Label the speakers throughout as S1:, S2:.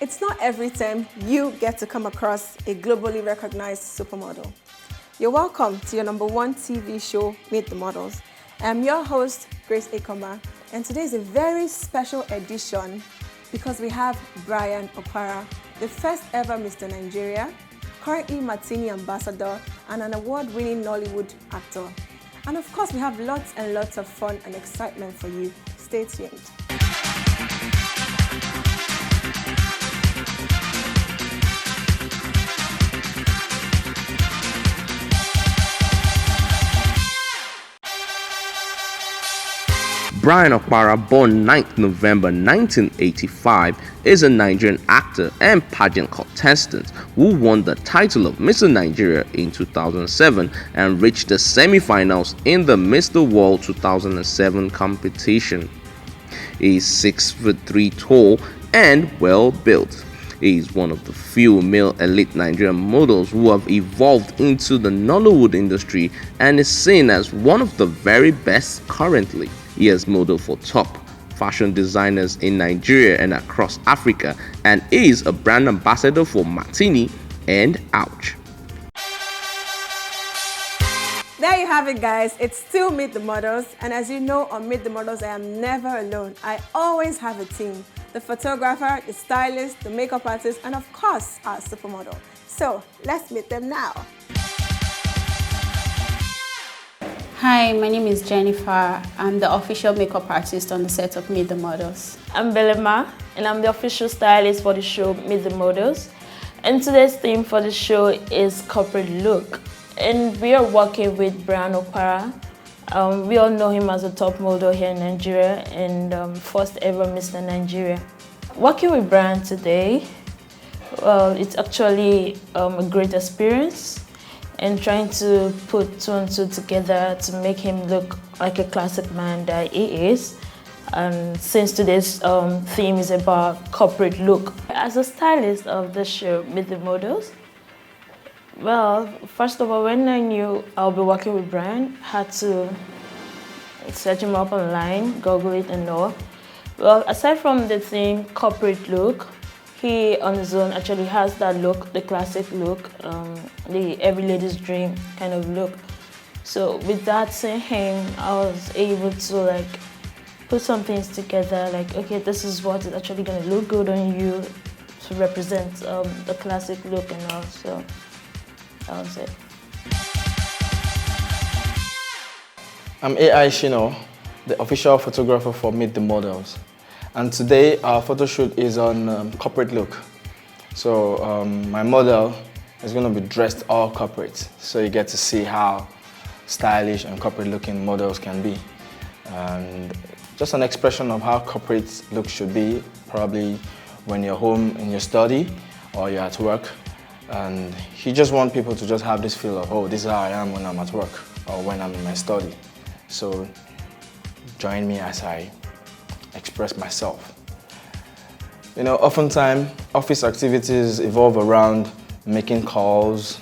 S1: It's not every time you get to come across a globally recognized supermodel. You're welcome to your #1 TV show, Meet the Models. I'm your host, Grace Ekoma, and today is a very special edition because we have Bryan Okwara, the first ever Mr. Nigeria, currently Martini ambassador, and an award-winning Nollywood actor. And of course, we have lots and lots of fun and excitement for you. Stay tuned.
S2: Bryan Okwara, born 9th November 1985, is a Nigerian actor and pageant contestant who won the title of Mr. Nigeria in 2007 and reached the semi-finals in the Mr. World 2007 competition. He is 6'3" tall and well built. He is one of the few male elite Nigerian models who have evolved into the Nollywood industry and is seen as one of the very best currently. He has modeled for top fashion designers in Nigeria and across Africa and is a brand ambassador for Martini and Ouch.
S1: There you have it, guys. It's still Meet the Models, and as you know, on Meet the Models, I am never alone. I always have a team: the photographer, the stylist, the makeup artist, and of course, our supermodel. So let's meet them now.
S3: Hi, my name is Jennifer. I'm the official makeup artist on the set of Meet the Models.
S4: I'm Belema, and I'm the official stylist for the show Meet the Models. And today's theme for the show is corporate look. And we are working with Bryan Okwara. We all know him as a top model here in Nigeria and first ever Mr. Nigeria. Working with Bryan today, well, it's actually a great experience, and trying to put two and two together to make him look like a classic man that he is. And since today's theme is about corporate look. As a stylist of the show Meet the Models, well, first of all, when I knew I'll be working with Bryan, I had to search him up online, Google it and all. Well, aside from the theme corporate look, he on his own actually has that look, the classic look, the every lady's dream kind of look. So with that saying, I was able to put some things together, okay, this is what is actually gonna look good on you to represent the classic look and all. So that was it.
S5: I'm AI Shino, the official photographer for Meet the Models. And today our photo shoot is on corporate look. So my model is going to be dressed all corporate. So you get to see how stylish and corporate looking models can be. And just an expression of how corporate look should be, probably when you're home in your study or you're at work. And you just want people to just have this feel of, oh, this is how I am when I'm at work or when I'm in my study. So join me as I express myself. You know, oftentimes office activities evolve around making calls,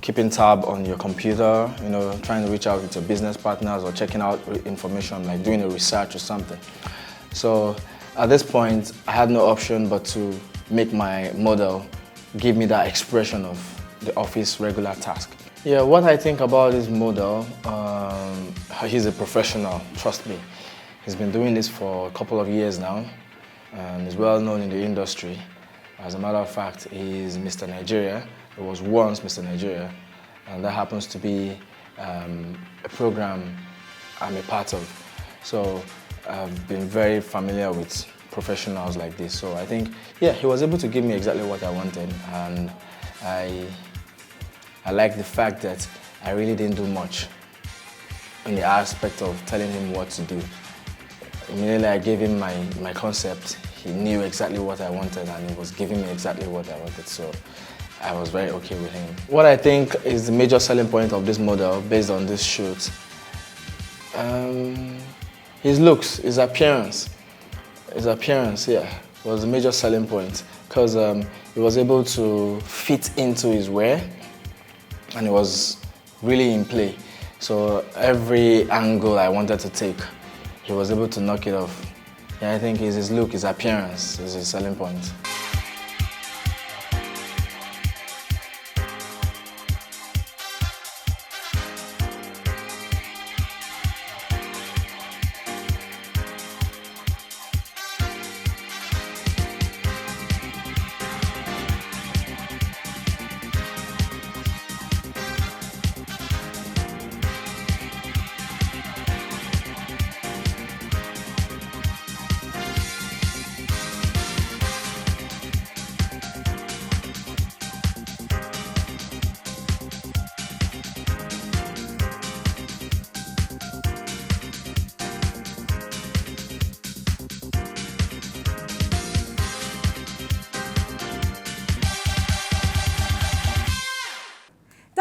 S5: keeping tab on your computer, you know, trying to reach out with your business partners or checking out information, like doing a research or something. So at this point, I had no option but to make my model give me that expression of the office regular task. Yeah, what I think about this model, he's a professional, trust me. He's been doing this for a couple of years now and is well known in the industry. As a matter of fact, he's Mr. Nigeria. He was once Mr. Nigeria, and that happens to be a program I'm a part of. So I've been very familiar with professionals like this. So I think, yeah, he was able to give me exactly what I wanted, and I like the fact that I really didn't do much in the aspect of telling him what to do. Immediately I gave him my concept, he knew exactly what I wanted and he was giving me exactly what I wanted, so I was very okay with him. What I think is the major selling point of this model based on this shoot, his looks, his appearance, yeah, was the major selling point because he was able to fit into his wear and it was really in play. So every angle I wanted to take, he was able to knock it off. Yeah, I think it's his look, his appearance is his selling point.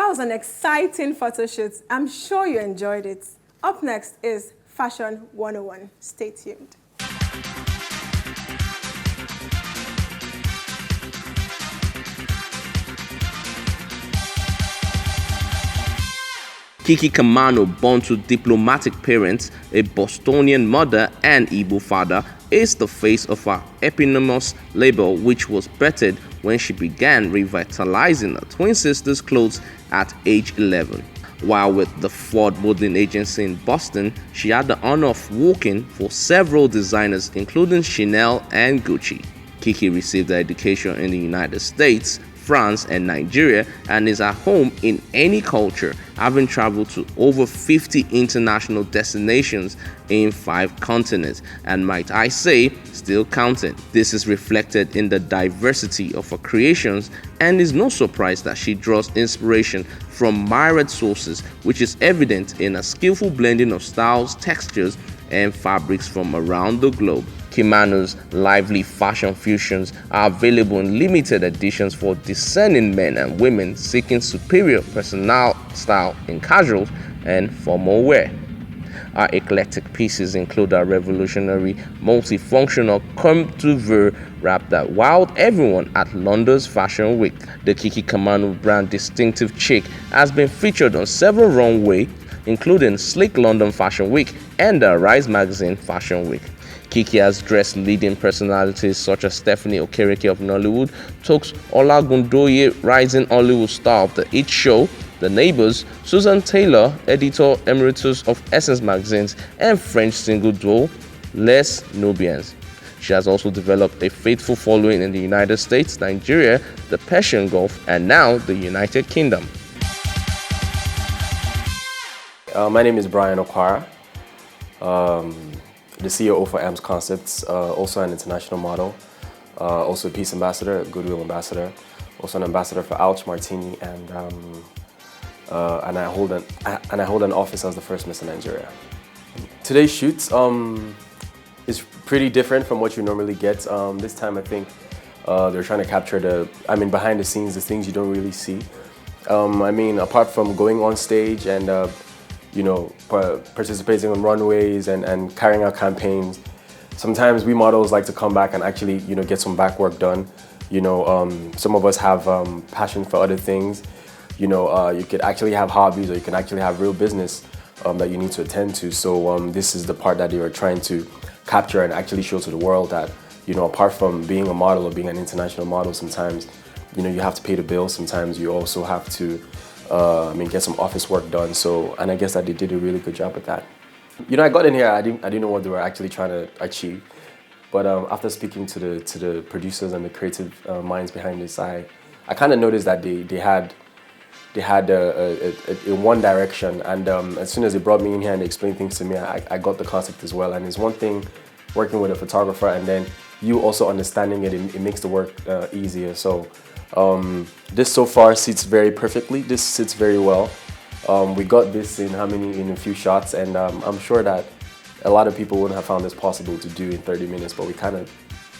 S1: was an exciting photo shoot. I'm sure you enjoyed it. Up next is Fashion 101. Stay tuned.
S2: Kiki Kamano, born to diplomatic parents, a Bostonian mother and Igbo father, is the face of her eponymous label, which was birthed when she began revitalizing her twin sister's clothes at age 11. While with the Ford modeling agency in Boston, she had the honor of working for several designers including Chanel and Gucci. Kiki received her education in the United States, France and Nigeria, and is at home in any culture, having traveled to over 50 international destinations in 5 continents, and might I say, still counting. This is reflected in the diversity of her creations, and is no surprise that she draws inspiration from myriad sources, which is evident in a skillful blending of styles, textures, and fabrics from around the globe. Kimano's lively fashion fusions are available in limited editions for discerning men and women seeking superior personal style in casual and formal wear. Our eclectic pieces include our revolutionary, multifunctional comme tu veux wrap that wowed everyone at London's Fashion Week. The Kiki Kamano brand distinctive chic has been featured on several runways, including Sleek London Fashion Week and the Rise Magazine Fashion Week. Kiki has dressed leading personalities such as Stephanie Okereke of Nollywood, Toks Olagundoye, rising Hollywood star of The It Show, The Neighbors, Susan Taylor, editor emeritus of Essence magazines, and French single duo Les Nubians. She has also developed a faithful following in the United States, Nigeria, the Persian Gulf, and now the United Kingdom.
S6: My name is Bryan Okwara, the CEO for AMS Concepts, also an international model, also a peace ambassador, a goodwill ambassador, also an ambassador for Ouch, Martini, and I hold an office as the first Miss Nigeria. Today's shoot is pretty different from what you normally get. This time I think they're trying to capture behind the scenes, the things you don't really see. Apart from going on stage and participating on runways and carrying out campaigns, sometimes we models like to come back and actually, get some back work done. Some of us have passion for other things. You could actually have hobbies, or you can actually have real business that you need to attend to. So this is the part that they are trying to capture and actually show to the world that, apart from being a model or being an international model, sometimes, you have to pay the bills. Sometimes you also have to get some office work done. So, and I guess that they did a really good job at that. I got in here, I didn't know what they were actually trying to achieve. But after speaking to the producers and the creative minds behind this, I kind of noticed that they had a one direction. And as soon as they brought me in here and they explained things to me, I got the concept as well. And it's one thing working with a photographer and then you also understanding it makes the work easier. So this so far sits very perfectly. This sits very well. We got this in a few shots, and I'm sure that a lot of people wouldn't have found this possible to do in 30 minutes, but we kind of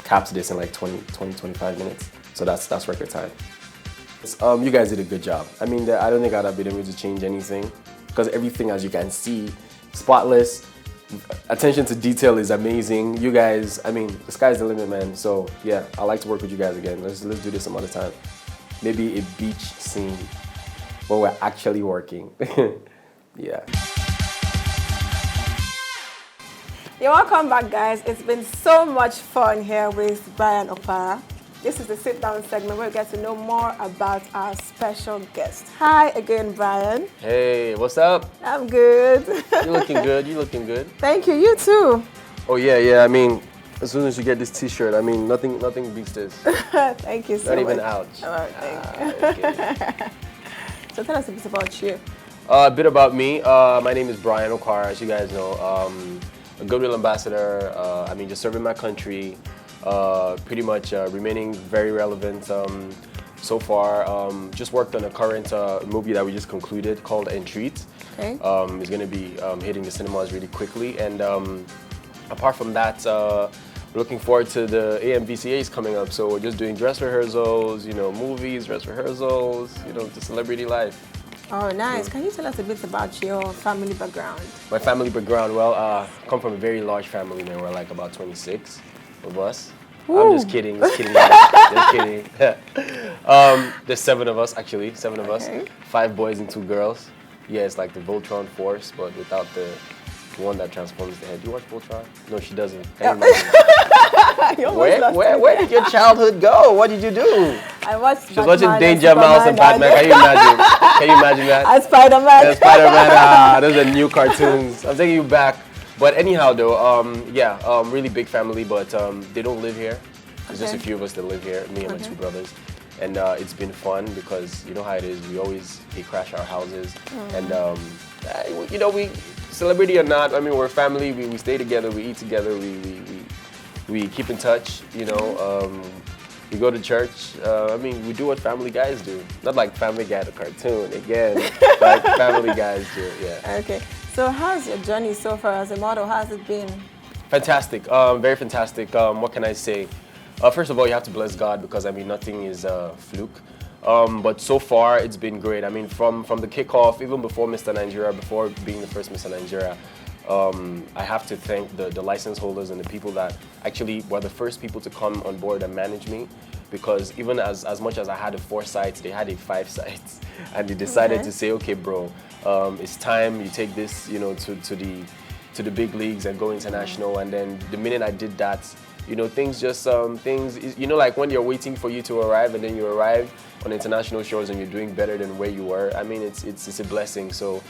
S6: capped this in like 25 minutes. So that's record time. You guys did a good job. I don't think I'd have been able to change anything because everything, as you can see, spotless. Attention to detail is amazing. You guys, the sky's the limit, man. So yeah, I'd like to work with you guys again. Let's do this some other time. Maybe a beach scene where we're actually working. Yeah.
S1: You're welcome back, guys. It's been so much fun here with Bryan Okwara. This is the sit-down segment where we get to know more about our special guest. Hi again, Bryan.
S6: Hey, what's up?
S1: I'm good.
S6: You looking good. You looking good.
S1: Thank you. You too.
S6: Oh yeah. As soon as you get this T-shirt, nothing beats this.
S1: Thank you so much.
S6: Not even ouch.
S1: All right, thank you.
S6: Okay.
S1: So tell us a bit about you.
S6: A bit about me. My name is Bryan Okwara, as you guys know. A goodwill ambassador. Just serving my country. Pretty much remaining very relevant so far. Just worked on a current movie that we just concluded called Entreat.
S1: Okay.
S6: It's going to be hitting the cinemas really quickly. And apart from that, we're looking forward to the AMVCAs coming up. So we're just doing dress rehearsals, movies, dress rehearsals, the celebrity life.
S1: Oh, nice. Can you tell us a bit about your family background?
S6: My family background, well, I come from a very large family, man. We're like about 26 of us. I'm just kidding, guys. Just kidding. There's 7 of us, actually, 7 of us. 5 boys and 2 girls. Yeah, it's like the Voltron Force, but without the one that transforms the head. Do you watch Voltron? No, she doesn't. Can you imagine? Where did your childhood go? What did you do?
S1: I watched.
S6: She was watching Danger Mouse and Batman. Can you imagine? Can you imagine that?
S1: And Spider-Man.
S6: And Spider-Man. Those are new cartoons. I'm taking you back. But anyhow, though, really big family, but they don't live here. There's just a few of us that live here, me and my 2 brothers. And it's been fun because you know how it is. They crash our houses, and we celebrity or not, I mean, we're family. We stay together. We eat together. We keep in touch. You know, we go to church. I mean, we do what family guys do. Not like Family Guy the cartoon again, like family guys do. Yeah.
S1: Okay. So how's your journey so far as a model? How's it been?
S6: Fantastic. Very fantastic. What can I say? First of all, you have to bless God because I mean nothing is fluke. But so far it's been great. I mean from the kickoff, even before Mr. Nigeria, before being the first Mr. Nigeria, I have to thank the license holders and the people that actually were the first people to come on board and manage me. Because even as much as I had 4 sites, they had 5 sites, and they decided to say, okay, bro, it's time you take this, you know, to the big leagues and go international. And then the minute I did that, you know, things just, you know, like when you're waiting for you to arrive and then you arrive on international shows and you're doing better than where you were. I mean, it's a blessing. So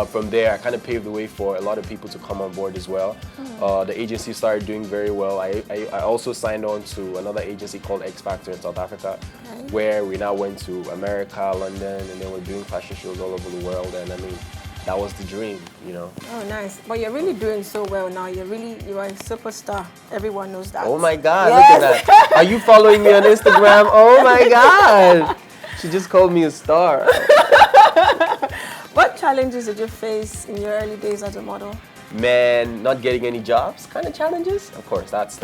S6: from there, I kind of paved the way for a lot of people to come on board as well. The agency started doing very well. I also signed on to another agency called X Factor in South Africa, where we now went to America, London, and then we're doing fashion shows all over the world. And I mean, that was the dream, you know. Oh,
S1: nice. But you're really doing so well now. You are a superstar. Everyone knows that.
S6: Oh my God, look at that. Are you following me on Instagram? Oh my God. She just called me a star.
S1: What challenges did you face in your early days as a model?
S6: Man, not getting any jobs kind of challenges. Of course, that's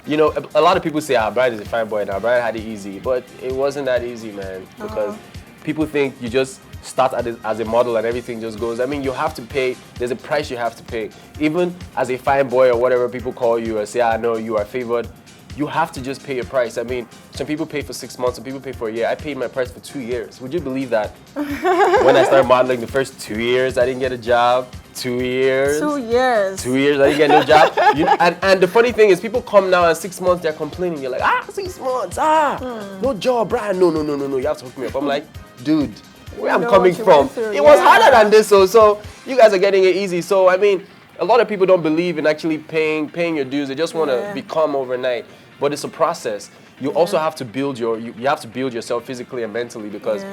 S6: you know, a lot of people say, Bryan is a fine boy now. Bryan had it easy, but it wasn't that easy, man, because people think you just start as a model and everything just goes. I mean, you have to pay. There's a price you have to pay. Even as a fine boy or whatever people call you or say, I know you are favored, you have to just pay a price. I mean, some people pay for 6 months, some people pay for a year. I paid my price for 2 years. Would you believe that? When I started modeling the first 2 years, I didn't get a job. 2 years.
S1: 2 years.
S6: 2 years, I didn't get no job. And the funny thing is, people come now and 6 months, they're complaining. You're like, 6 months, no job, Bryan. No, you have to hook me up. I'm like, dude, where I'm coming from, it was harder than this. So you guys are getting it easy. So I mean, a lot of people don't believe in actually paying your dues. They just want to become overnight. But it's a process. You also have to build you have to build yourself physically and mentally, because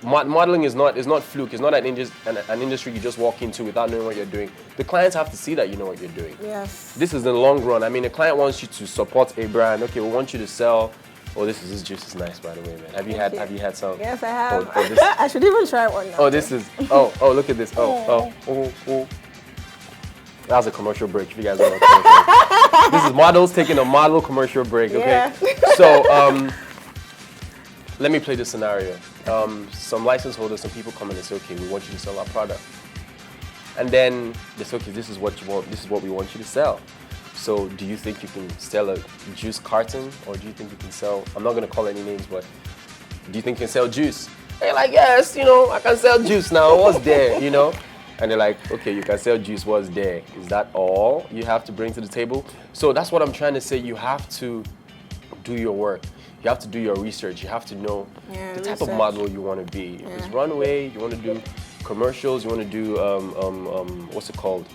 S6: modeling is not fluke. It's not an industry you just walk into without knowing what you're doing. The clients have to see that you know what you're doing.
S1: Yes.
S6: This is the long run. I mean, a client wants you to support a brand. Okay, we want you to sell. Oh, this juice is nice, by the way, man. Have you had some?
S1: Yes, I have.
S6: This,
S1: I should even try one now.
S6: Oh, this is. Oh, look at this. Oh. That was a commercial break. If you guys want to. This is models taking a model commercial break. Okay.
S1: Yeah.
S6: So let me play this scenario. Some license holders, some people come in and say, okay, we want you to sell our product, and then they say, okay, this is what you want. This is what we want you to sell. So do you think you can sell a juice carton, or do you think you can sell, I'm not going to call any names, but do you think you can sell juice? And you're like, yes, you know, I can sell juice now. What's there, you know? And they're like, okay, you can sell juice. What's there? Is that all you have to bring to the table? So that's what I'm trying to say. You have to do your work. You have to do your research. You have to know the type of model you want to be. If it's runway, you want to do commercials, you want to do, what's it called?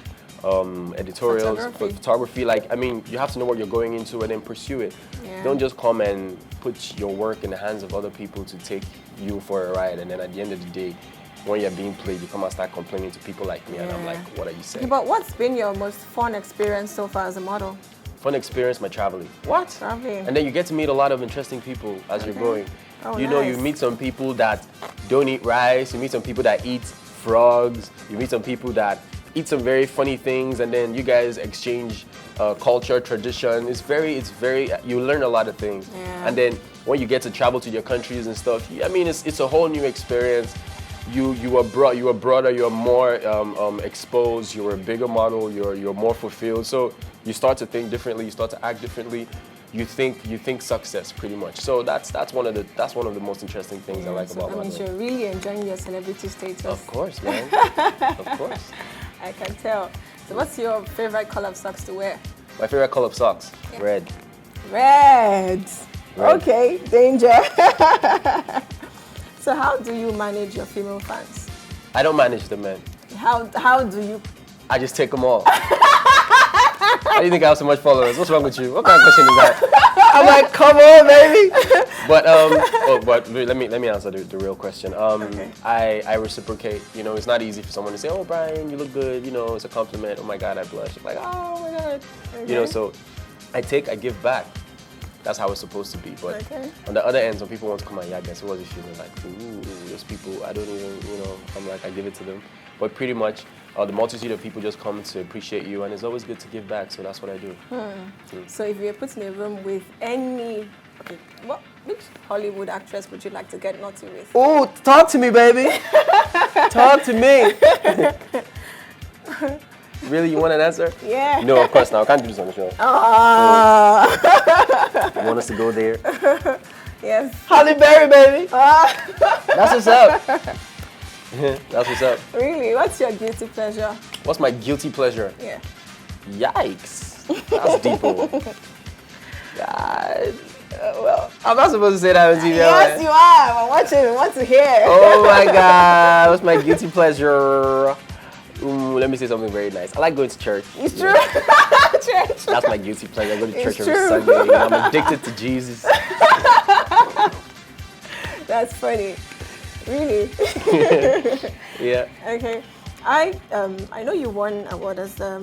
S6: Editorials, photography. Like, I mean, you have to know what you're going into and then pursue it. Don't just come and put your work in the hands of other people to take you for a ride, and then at the end of the day, when you're being played, you come and start complaining to people like me, and I'm like, what are you saying?
S1: But what's been your most fun experience so far as a model?
S6: Fun experience, my traveling. What?
S1: Traveling.
S6: And then you get to meet a lot of interesting people as you're going.
S1: Oh,
S6: you know, you meet some people that don't eat rice, you meet some people that eat frogs, you meet some people that eat some very funny things, and then you guys exchange culture, tradition. It's very, you learn a lot of things. And then when you get to travel to your countries and stuff, I mean, it's a whole new experience. you were broader, you're more exposed, you're a bigger model, you're more fulfilled. So you start to think differently, you start to act differently. You think success pretty much. So that's one of the most interesting things I like about
S1: that means
S6: modeling.
S1: you're really enjoying your celebrity status.
S6: Of course, man. Of course.
S1: I can tell. So what's your favorite color of socks to wear?
S6: My favorite color of socks,
S1: Yeah.
S6: red.
S1: Red.
S6: Red.
S1: Okay, danger. So how do you manage your female fans?
S6: I don't manage them, man.
S1: How do you?
S6: I just take them all. How do you think I have so much followers? What's wrong with you? What kind of question is that? I'm like, come on, baby. But let me answer the real question.
S1: Okay.
S6: I reciprocate. You know, it's not easy for someone to say, "Oh, Bryan, you look good." You know, it's a compliment. Oh my God, I blush. I'm like, oh my God.
S1: Okay.
S6: You know, so I give back. That's how it's supposed to be. But
S1: Okay.
S6: on the other end, some people want to come out, yeah, guess what was feeling like, ooh, those people, I don't even, you know, I'm like, I give it to them. But pretty much, the multitude of people just come to appreciate you, and it's always good to give back, so that's what I do.
S1: So if you were put in a room with which Hollywood actress would you like to get naughty with?
S6: Oh, talk to me, baby. Talk to me. Really, you want an answer?
S1: Yeah.
S6: No, of course not. I can't do this on the show. You want us to go there?
S1: Yes.
S6: Halle Berry, baby. That's what's up. That's what's up.
S1: Really? What's your guilty pleasure?
S6: What's my guilty pleasure?
S1: Yeah.
S6: Yikes. That's deep. God. Well, I'm not supposed to say that on TV.
S1: Yes, you are. I'm watching. I want to hear.
S6: Oh my God. What's my guilty pleasure? Let me say something very nice. I like going to church.
S1: It's true. Church.
S6: That's my guilty pleasure. I go to church
S1: It's
S6: every
S1: true.
S6: Sunday. You know, I'm addicted to Jesus.
S1: That's funny. Really?
S6: Yeah.
S1: Okay. I know you won award as I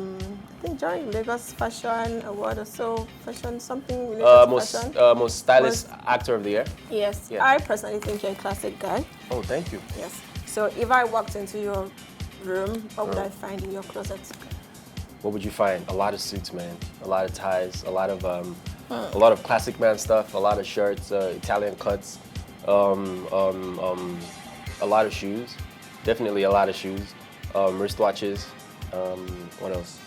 S1: think during Lagos Fashion Award or so, fashion something related to fashion.
S6: Most stylish actor of the year.
S1: Yes.
S6: Yeah.
S1: I personally think you're a classic guy.
S6: Oh, thank you.
S1: Yes. So if I walked into your room, what would I find in your closet?
S6: What would you find? A lot of suits, man. A lot of ties. A lot of classic man stuff. A lot of shirts. Italian cuts. A lot of shoes. Definitely a lot of shoes. Wristwatches. What else?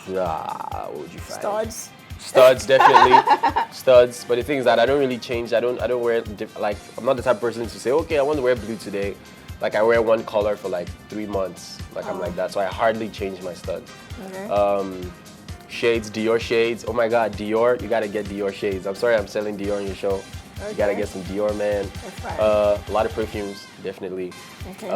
S6: What would you find?
S1: Studs.
S6: Studs, definitely. Studs. But the thing is that I don't really change. I don't wear I'm not the type of person to say, okay, I want to wear blue today. Like I wear one color for like 3 months. Like I'm like that. So I hardly change my studs.
S1: Okay.
S6: Shades, Dior shades. Oh my God, Dior. You gotta get Dior shades. I'm sorry I'm selling Dior on your show.
S1: Okay.
S6: You gotta get some Dior, man.
S1: That's fine.
S6: A lot of perfumes, definitely.
S1: Okay.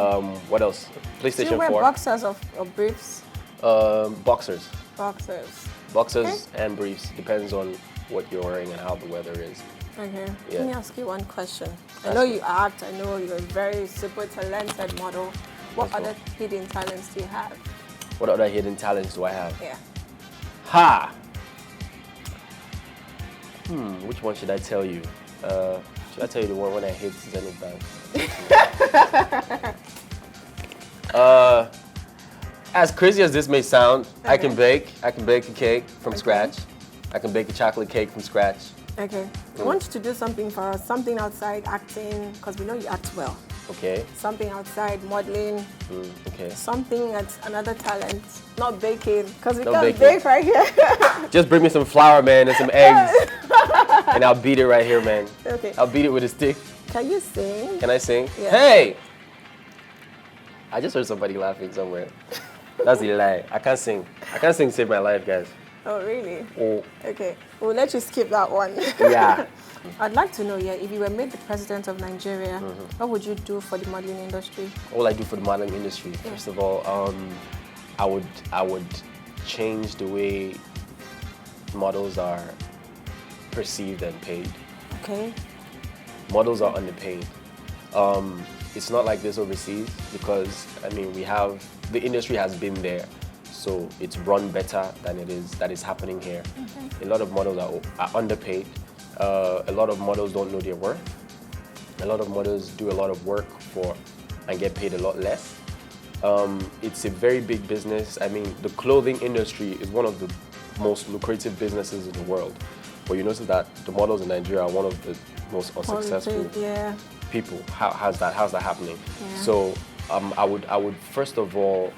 S6: What else? PlayStation
S1: Do you wear
S6: 4.
S1: boxers or briefs?
S6: Boxers.
S1: Boxers.
S6: Boxers and briefs. Depends on what you're wearing and how the weather is.
S1: Okay.
S6: Yeah.
S1: Let me ask you one question. I
S6: Ask
S1: know
S6: me.
S1: you act. I know you're a very super talented model. What
S6: That's
S1: other hidden talents do you have?
S6: What other hidden talents do I have?
S1: Yeah.
S6: Ha! Which one should I tell you? Should I tell you the one when I hit Zenith Bank? As crazy as this may sound, I can bake. I can bake a cake from scratch. I can bake a chocolate cake from scratch.
S1: Okay. I want you to do something for us, something outside acting, because we know you act well.
S6: Okay.
S1: Something outside modeling,
S6: Okay.
S1: something that's another talent, not baking, because we
S6: No
S1: can't
S6: baking.
S1: bake right here.
S6: Just bring me some flour, man, and some eggs, and I'll beat it right here, man.
S1: Okay.
S6: I'll beat it with a stick.
S1: Can you sing?
S6: Can I sing?
S1: Yeah.
S6: Hey! I just heard somebody laughing somewhere. That's a lie. I can't sing. I can't sing to save my life, guys.
S1: Oh, really?
S6: Oh,
S1: Okay. We'll let you skip that one.
S6: yeah.
S1: I'd like to know, if you were made the president of Nigeria, what would you do for the modeling industry?
S6: What will I do for the modeling industry? First of all, I would change the way models are perceived and paid.
S1: Okay.
S6: Models are underpaid. It's not like this overseas because the industry has been there, so it's run better than that is happening here. A lot of models are underpaid. A lot of models don't know their worth. A lot of models do a lot of work and get paid a lot less. It's a very big business. The clothing industry is one of the most lucrative businesses in the world. But you notice that the models in Nigeria are one of the most unsuccessful.
S1: Yeah.
S6: people. How's that happening?
S1: Yeah.
S6: So I would first of all,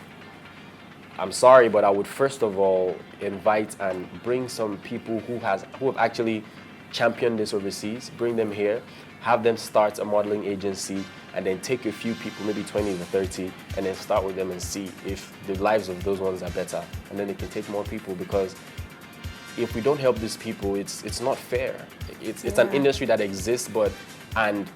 S6: I'm sorry, but I would first of all invite and bring some people who have actually championed this overseas, bring them here, have them start a modeling agency, and then take a few people, maybe 20 to 30, and then start with them and see if the lives of those ones are better. And then they can take more people, because if we don't help these people, it's not fair. It's an industry that exists, and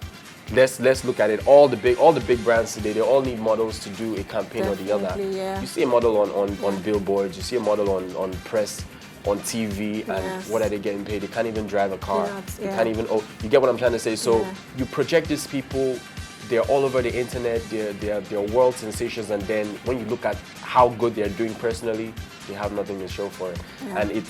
S6: let's look at it. All the big brands today, they all need models to do a campaign or the other.
S1: Yeah.
S6: You see a model on billboards, you see a model on press, on TV, and what are they getting paid? They can't even drive a car. They can't even. Oh, you get what I'm trying to say? So you project these people. They're all over the internet. They're world sensations, and then when you look at how good they're doing personally, they have nothing to show for it, and it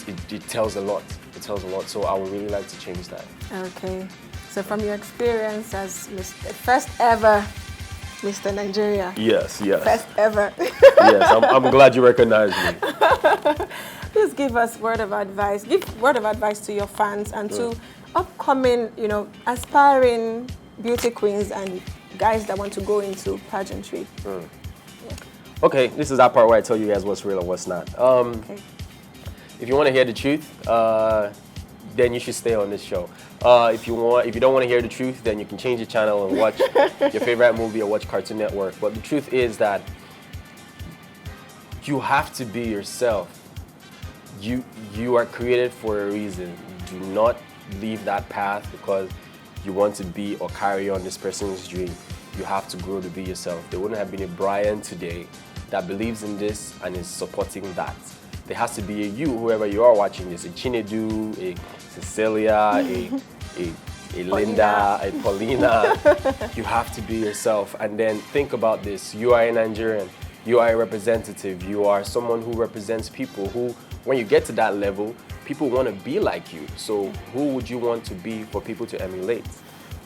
S6: tells a lot. It tells a lot. So I would really like to change that.
S1: Okay. So from your experience as first ever Mr. Nigeria.
S6: Yes.
S1: First ever.
S6: Yes, I'm glad you recognize me.
S1: Please give us word of advice. Give word of advice to your fans and to upcoming, aspiring beauty queens and guys that want to go into pageantry.
S6: Okay, this is that part where I tell you guys what's real and what's not.
S1: Okay.
S6: If you want to hear the truth, then you should stay on this show. If you don't want to hear the truth, then you can change the channel and watch your favorite movie or watch Cartoon Network. But the truth is that you have to be yourself. You are created for a reason. Do not leave that path because you want to be or carry on this person's dream. You have to grow to be yourself. There wouldn't have been a Bryan today that believes in this and is supporting that. There has to be a you, whoever you are watching this, a Chinedu, a Cecilia, a Linda, a Paulina. You have to be yourself. And then think about this. You are a Nigerian. You are a representative. You are someone who represents people who, when you get to that level, people want to be like you. So who would you want to be for people to emulate?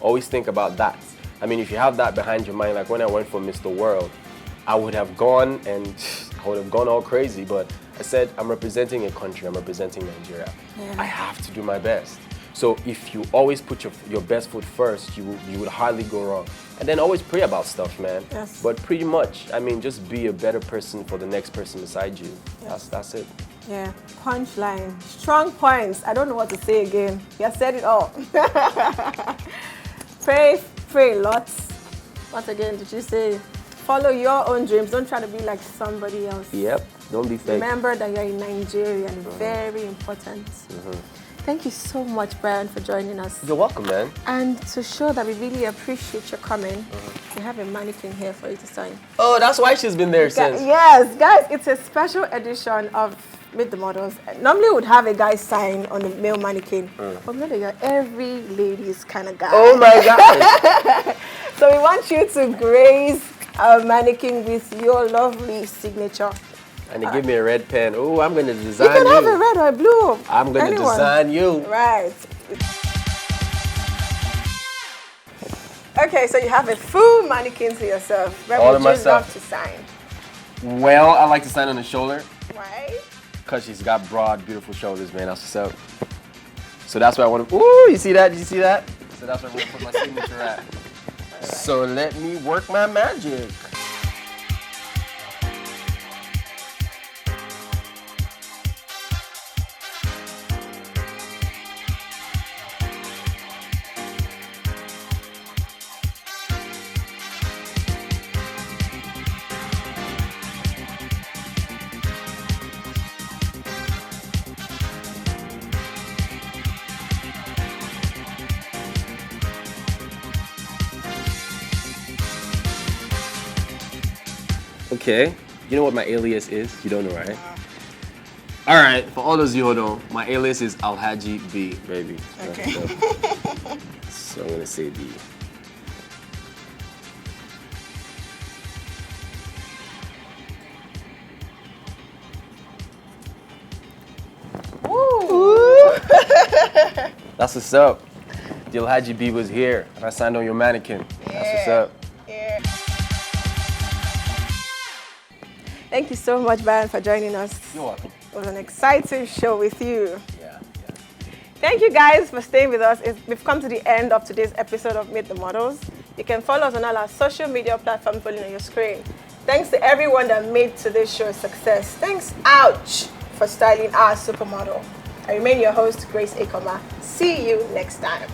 S6: Always think about that. I mean, if you have that behind your mind, like when I went for Mr. World, I would have gone all crazy, but I said, I'm representing a country, I'm representing Nigeria.
S1: Yeah.
S6: I have to do my best. So if you always put your best foot first, you would hardly go wrong. And then always pray about stuff, man.
S1: Yes.
S6: But pretty much, I mean, just be a better person for the next person beside you.
S1: Yes.
S6: That's it.
S1: Yeah, punchline. Strong points. I don't know what to say again. You have said it all. Pray lots. What again did you say? Follow your own dreams. Don't try to be like somebody else.
S6: Yep, don't be fake.
S1: Remember that you're a Nigerian. Very important. Thank you so much, Bryan, for joining us.
S6: You're welcome, man.
S1: And to show that we really appreciate your coming, we have a mannequin here for you to sign.
S6: Oh, that's why she's been there since.
S1: Yes, guys, it's a special edition of Meet the Models. Normally we would have a guy sign on the male mannequin, but maybe you're every lady's kind of guy.
S6: Oh my God.
S1: So we want you to grace our mannequin with your lovely signature.
S6: And they give me a red pen. Oh, I'm going to design you.
S1: You can have a red or a blue.
S6: I'm going to design you.
S1: Right. Okay, so you have a full mannequin to yourself. Where
S6: All
S1: would
S6: to
S1: you
S6: myself.
S1: love to sign?
S6: Well, I like to sign on the shoulder
S1: Why?
S6: because she's got broad, beautiful shoulders, man. That's what's up. So that's where I want to. Ooh, you see that? Did you see that? So that's where I'm going to put my signature at. Right. So let me work my magic. Okay, you know what my alias is? You don't know, right? All right, for all those you who don't, my alias is Alhaji B, baby.
S1: Okay.
S6: So I'm gonna say B.
S1: Ooh.
S6: That's what's up. The Alhaji B was here, and I signed on your mannequin. That's what's up.
S1: Yeah. Thank you so much, Bryan, for joining us.
S6: You're welcome.
S1: It was an exciting show with you.
S6: Yeah.
S1: Thank you guys for staying with us. We've come to the end of today's episode of Meet the Models. You can follow us on all our social media platforms following on your screen. Thanks to everyone that made today's show a success. Thanks, Ouch, for styling our supermodel. I remain your host, Grace Akoma. See you next time.